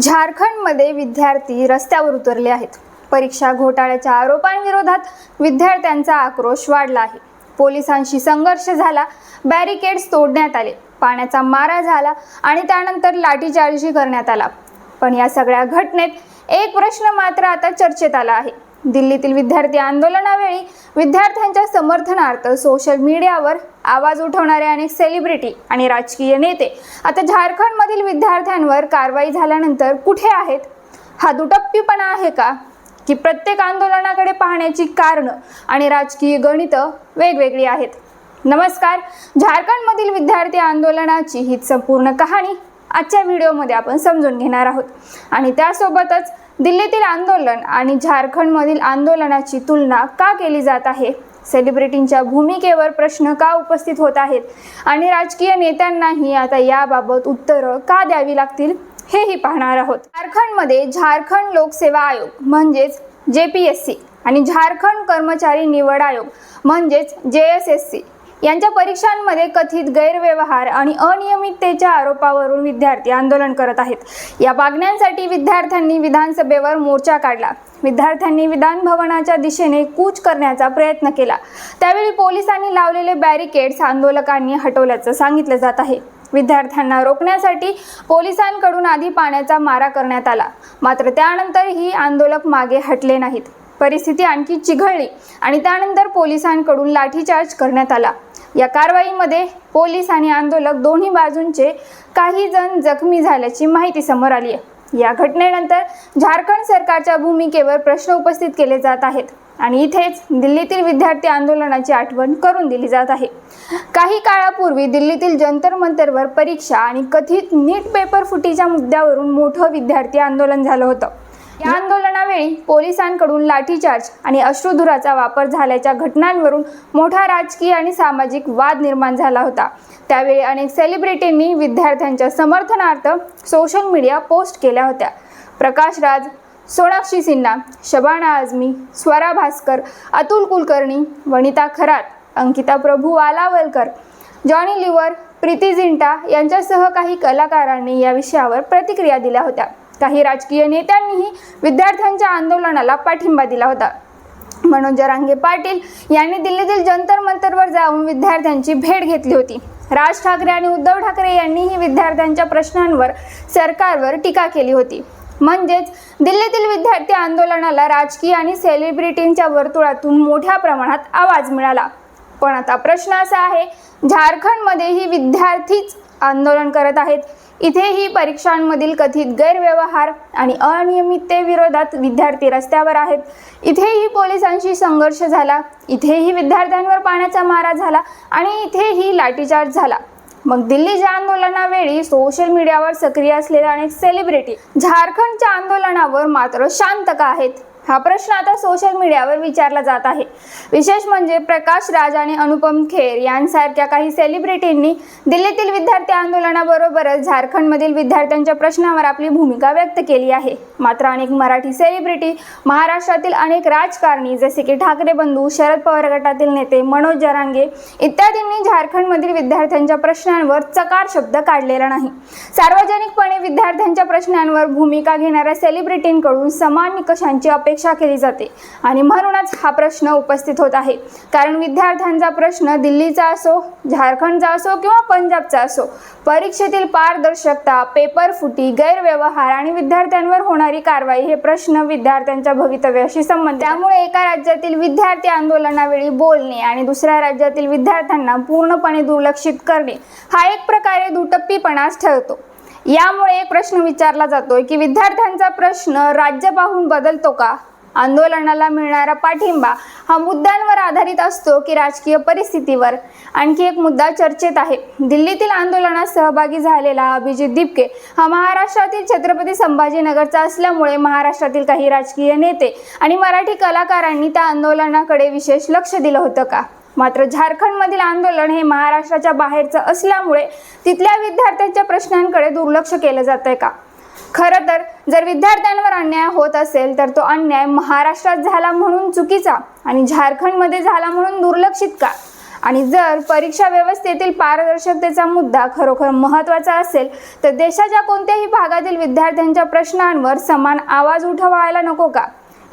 झारखंडमध्ये विद्यार्थी रस्त्यावर उतरले आहेत। परीक्षा घोटाळ्याच्या आरोपांविरोधात विद्यार्थ्यांचा आक्रोश वाढला आहे। पोलिसांशी संघर्ष झाला, बॅरिकेड्स तोडण्यात आले, पाण्याचा मारा झाला आणि त्यानंतर लाठीचार्जही करण्यात आला। पण या सगळ्या घटनेत एक प्रश्न मात्र आता चर्चेत आला आहे। दिल्लीतील विद्यार्थी आंदोलनावेळी विद्यार्थ्यांच्या समर्थनार्थ सोशल मीडियावर आवाज उठवणारे अनेक सेलिब्रिटी आणि राजकीय नेते आता झारखंडमधील विद्यार्थ्यांवर कारवाई झाल्यानंतर कुठे आहेत? हा दुटप्पीपणा आहे का, की प्रत्येक आंदोलनाकडे पाहण्याची कारणं आणि राजकीय गणितं वेगवेगळी आहेत? नमस्कार, झारखंडमधील विद्यार्थी आंदोलनाची ही संपूर्ण कहाणी आजच्या व्हिडिओमध्ये आपण समजून घेणार आहोत। आणि त्यासोबतच दिल्लीतील आंदोलन आणि झारखंडमधील आंदोलनाची तुलना का केली जात आहे, सेलिब्रिटींच्या भूमिकेवर प्रश्न का उपस्थित होत आहेत आणि राजकीय नेत्यांनाही आता याबाबत उत्तरं का द्यावी लागतील हेही पाहणार आहोत। झारखंडमध्ये झारखंड लोकसेवा आयोग म्हणजेच JPSC आणि झारखंड कर्मचारी निवड आयोग म्हणजेच JSSC यांच्या परीक्षांमध्ये कथित गैरव्यवहार आणि अनियमिततेच्या आरोपावरून विद्यार्थी आंदोलन करत आहेत। या मागण्यांसाठी विद्यार्थ्यांनी विधानसभेवर मोर्चा काढला। विद्यार्थ्यांनी विधान भवनाच्या दिशेने कूच करण्याचा प्रयत्न केला। त्यावेळी पोलिसांनी लावलेले बॅरिकेड्स आंदोलकांनी हटवल्याचं सांगितलं जात आहे। विद्यार्थ्यांना रोखण्यासाठी पोलिसांकडून आधी पाण्याचा मारा करण्यात आला, मात्र त्यानंतरही आंदोलक मागे हटले नाहीत। परिस्थिती आणखी चिघळली आणि त्यानंतर पोलिसांकडून लाठीचार्ज करण्यात आला। या कारवाईमध्ये पोलीस आणि आंदोलक दोन्ही बाजूंचे काही जण जखमी झाल्याची माहिती समोर आली आहे। या घटनेनंतर झारखंड सरकारच्या भूमिकेवर प्रश्न उपस्थित केले जात आहेत आणि इथेच दिल्लीतील विद्यार्थी आंदोलनाची आठवण करून दिली जात आहे। काही काळापूर्वी दिल्लीतील जंतर मंतरवर परीक्षा आणि कथित नीट पेपर फुटीच्या मुद्द्यावरून मोठं विद्यार्थी आंदोलन झालं होतं। या आंदोलनावेळी पोलिसांकडून लाठीचार्ज आणि अश्रुधुराचा वापर झाल्याच्या घटनांवरून मोठा राजकीय आणि सामाजिक वाद निर्माण झाला होता। त्यावेळी अनेक सेलिब्रिटींनी विद्यार्थ्यांच्या समर्थनार्थ सोशल मीडिया पोस्ट केल्या होत्या। प्रकाश राज, सोनाक्षी सिन्हा, शबाना आझमी, स्वरा भास्कर, अतुल कुलकर्णी, वनिता खरात, अंकिता प्रभू वालावलकर, जॉनी लिव्हर, प्रीती जिंटा यांच्यासह काही कलाकारांनी या विषयावर प्रतिक्रिया दिल्या होत्या। काही राजकीय नेत्यांनीही विद्यार्थ्यांच्या आंदोलनाला पाठिंबा दिला होता। मनोज जरांगे पाटील यांनी दिल्लीतील जंतर मंतरवर जाऊन विद्यार्थ्यांची भेट घेतली होती। राज ठाकरे आणि उद्धव ठाकरे यांनीही विद्यार्थ्यांच्या प्रश्नांवर सरकारवर टीका केली होती। म्हणजेच दिल्लीतील विद्यार्थी आंदोलनाला राजकीय आणि सेलिब्रिटींच्या वर्तुळातून मोठ्या प्रमाणात आवाज मिळाला। पण आता प्रश्न असा आहे, झारखंडमध्येही विद्यार्थीच आंदोलन करत आहेत। इथेही परीक्षांमधील कथित गैरव्यवहार आणि अनियमिततेविरोधात विद्यार्थी रस्त्यावर आहेत। इथेही पोलिसांशी संघर्ष झाला, इथेही विद्यार्थ्यांवर पाण्याचा मारा झाला आणि इथेही लाठीचार्ज झाला। मग दिल्लीच्या आंदोलनावेळी सोशल मीडियावर सक्रिय असलेले अनेक सेलिब्रिटी झारखंडच्या आंदोलनावर मात्र शांत का आहेत? हा प्रश्न आता सोशल मीडियावर विचारला जात आहे। विशेष म्हणजे प्रकाश राज आणि अनुपम खेर यांसारख्या काही सेलिब्रिटींनी दिल्लीतील विद्यार्थी आंदोलनाबरोबरच झारखंडमधील विद्यार्थ्यांच्या प्रश्नावर आपली भूमिका व्यक्त केली आहे। मात्र अनेक मराठी सेलिब्रिटी, महाराष्ट्रातील अनेक राजकारणी जसे की ठाकरे बंधू, शरद पवार गटातील नेते मनोज जरांगे इत्यादींनी झारखंडमधील विद्यार्थ्यांच्या प्रश्नांवर चकार शब्द काढलेला नाही। सार्वजनिकपणे विद्यार्थ्यांच्या प्रश्नांवर भूमिका घेणाऱ्या सेलिब्रिटींकडून समान निकषांची अपेक्षा केली जाते आणि म्हणूनच हा प्रश्न उपस्थित होत आहे। कारण विद्यार्थ्यांचा प्रश्न दिल्लीचा असो, झारखंडचा असो किंवा पंजाबचा असो, परीक्षेतील पारदर्शकता, पेपर फुटी, गैरव्यवहार आणि विद्यार्थ्यांवर होणारी कारवाई हे प्रश्न विद्यार्थ्यांच्या भवितव्याशी संबंधित। त्यामुळे एका राज्यातील विद्यार्थी आंदोलनावेळी बोलणे आणि दुसऱ्या राज्यातील विद्यार्थ्यांना पूर्णपणे दुर्लक्षित करणे हा एक प्रकारे दुटप्पीपणाच ठरतो। यामुळे एक प्रश्न विचारला जातोय की विद्यार्थ्यांचा प्रश्न राज्य पाहून बदलतो का? आंदोलनाला मिळणारा पाठिंबा हा मुद्द्यांवर आधारित असतो की राजकीय परिस्थितीवर? आणखी एक मुद्दा चर्चेत आहे। दिल्लीतील आंदोलनात सहभागी झालेला अभिजित दिपके हा महाराष्ट्रातील छत्रपती संभाजीनगरचा असल्यामुळे महाराष्ट्रातील काही राजकीय नेते आणि मराठी कलाकारांनी त्या आंदोलनाकडे विशेष लक्ष दिलं होतं का? मात्र झारखंडमधील आंदोलन हे महाराष्ट्राच्या बाहेरचं असल्यामुळे तिथल्या विद्यार्थ्यांच्या प्रश्नांकडे दुर्लक्ष केलं जातंय का? खरं तर जर विद्यार्थ्यांवर अन्याय होत असेल तर तो अन्याय महाराष्ट्रात झाला म्हणून चुकीचा आणि झारखंडमध्ये झाला म्हणून दुर्लक्षित का? आणि जर परीक्षा व्यवस्थेतील पारदर्शकतेचा मुद्दा खरोखर महत्त्वाचा असेल तर देशाच्या कोणत्याही भागातील विद्यार्थ्यांच्या प्रश्नांवर समान आवाज उठवायला नको का?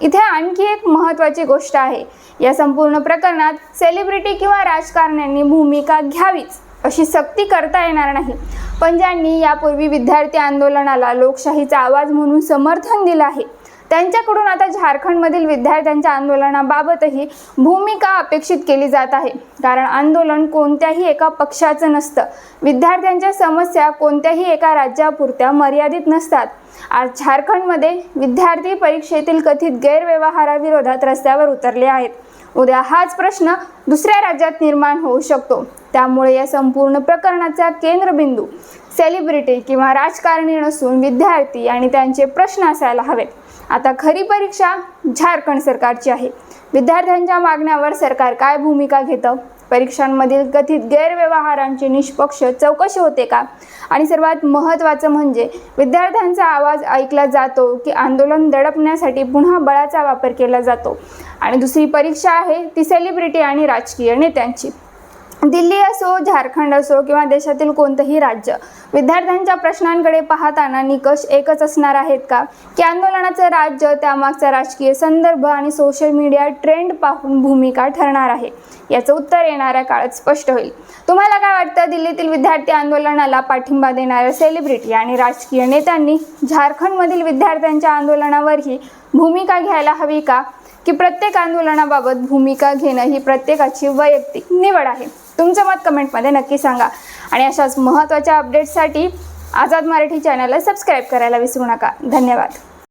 इथे आणखी एक महत्त्वाची गोष्ट आहे, या संपूर्ण प्रकरणात सेलिब्रिटी किंवा राजकारण्यांनी भूमिका घ्यावीच अशी सक्ती करता येणार नाही, पण ज्यांनी यापूर्वी विद्यार्थी आंदोलनाला लोकशाहीचा आवाज म्हणून समर्थन दिलं आहे त्यांच्याकडून आता झारखंडमधील विद्यार्थ्यांच्या आंदोलनाबाबतही भूमिका अपेक्षित केली जात आहे. कारण आंदोलन कोणत्याही एका पक्षाचं नसतं. विद्यार्थ्यांच्या समस्या कोणत्याही एका राज्यापुरत्या मर्यादित नसतात. आज झारखंडमध्ये विद्यार्थी परीक्षेतील कथित गैरव्यवहाराविरोधात रस्त्यावर उतरले आहेत. उद्या हाच प्रश्न दुसऱ्या राज्यात निर्माण होऊ शकतो. त्यामुळे या संपूर्ण प्रकरणाचा केंद्रबिंदू सेलिब्रिटी किंवा राजकारणी नसून विद्यार्थी आणि त्यांचे प्रश्न असायला हवेत. आता खरी परीक्षा झारखंड सरकारची आहे. विद्यार्थ्यांच्या मागण्यावर सरकार काय भूमिका घेतं? परीक्षांमधील कथित गैरव्यवहारांची निष्पक्ष चौकशी होते का? आणि सर्वात महत्त्वाचं म्हणजे विद्यार्थ्यांचा आवाज ऐकला जातो की आंदोलन दडपण्यासाठी पुन्हा बळाचा वापर केला जातो? आणि दुसरी परीक्षा आहे ती सेलिब्रिटी आणि राजकीय नेत्यांची. दिल्ली असो, झारखंड असो किंवा देशातील कोणतंही राज्य, विद्यार्थ्यांच्या प्रश्नांकडे पाहताना निकष एकच असणार आहेत का? की आंदोलनाचं राज्य, त्यामागचा राजकीय संदर्भ आणि सोशल मीडिया ट्रेंड पाहून भूमिका ठरणार आहे? याचं उत्तर येणाऱ्या काळात स्पष्ट होईल. तुम्हाला काय वाटतं? दिल्लीतील विद्यार्थी आंदोलनाला पाठिंबा देणाऱ्या सेलिब्रिटी आणि राजकीय नेत्यांनी झारखंडमधील विद्यार्थ्यांच्या आंदोलनावरही भूमिका घ्यायला हवी का? की प्रत्येक आंदोलनाबाबत भूमिका घेणं ही प्रत्येकाची वैयक्तिक निवड आहे? तुमचं मत कमेंटमध्ये नक्की सांगा. आणि अशाच महत्त्वाच्या अपडेट्ससाठी आझाद मराठी चॅनलला सबस्क्राईब करायला विसरू नका. धन्यवाद.